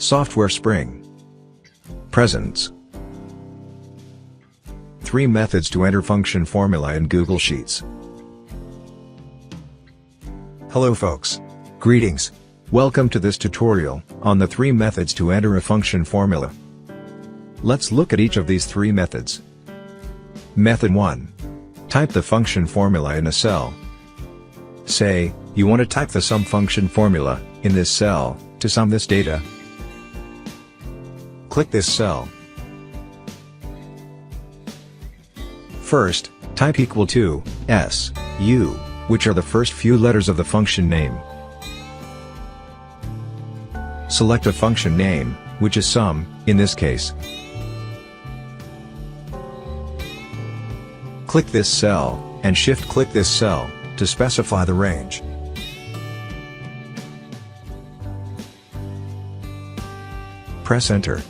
Software Spring. Presents. 3 methods to enter function formula in Google Sheets. Hello folks. Greetings. Welcome to this tutorial on the 3 methods to enter a function formula. Let's look at each of these 3 methods. Method 1. Type the function formula in a cell. Say, you want to type the sum function formula in this cell to sum this data. Click this cell. First, type equal to SU, which are the first few letters of the function name. Select a function name, which is sum, in this case. Click this cell, and shift-click this cell, to specify the range. Press Enter.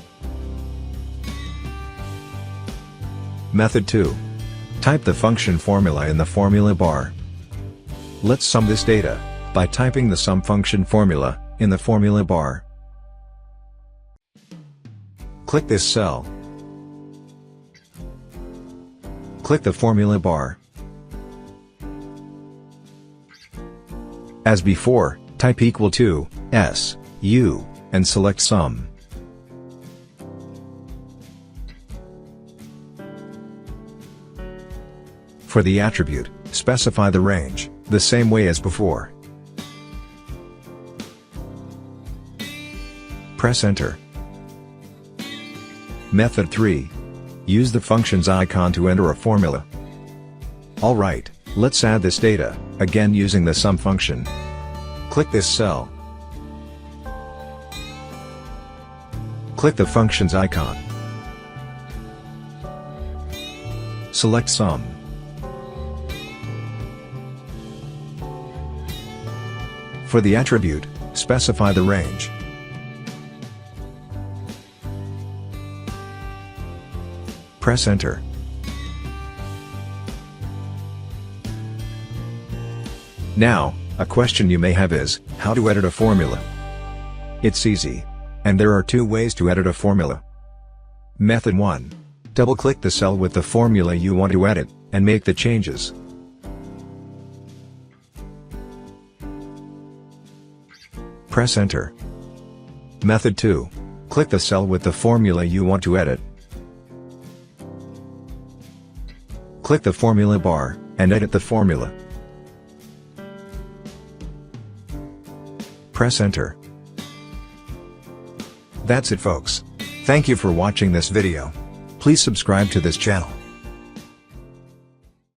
Method 2. Type the function formula in the formula bar. Let's sum this data by typing the sum function formula in the formula bar. Click this cell. Click the formula bar. As before, type equal to SU and select sum. For the attribute, specify the range, the same way as before. Press Enter. Method 3. Use the functions icon to enter a formula. Alright, let's add this data, again using the sum function. Click this cell. Click the functions icon. Select sum. For the attribute, specify the range. Press Enter. Now, a question you may have is, how to edit a formula? It's easy. And there are 2 ways to edit a formula. Method 1. Double-click the cell with the formula you want to edit, and make the changes. Press Enter. Method 2. Click the cell with the formula you want to edit. Click the formula bar, and edit the formula. Press Enter. That's it folks. Thank you for watching this video. Please subscribe to this channel.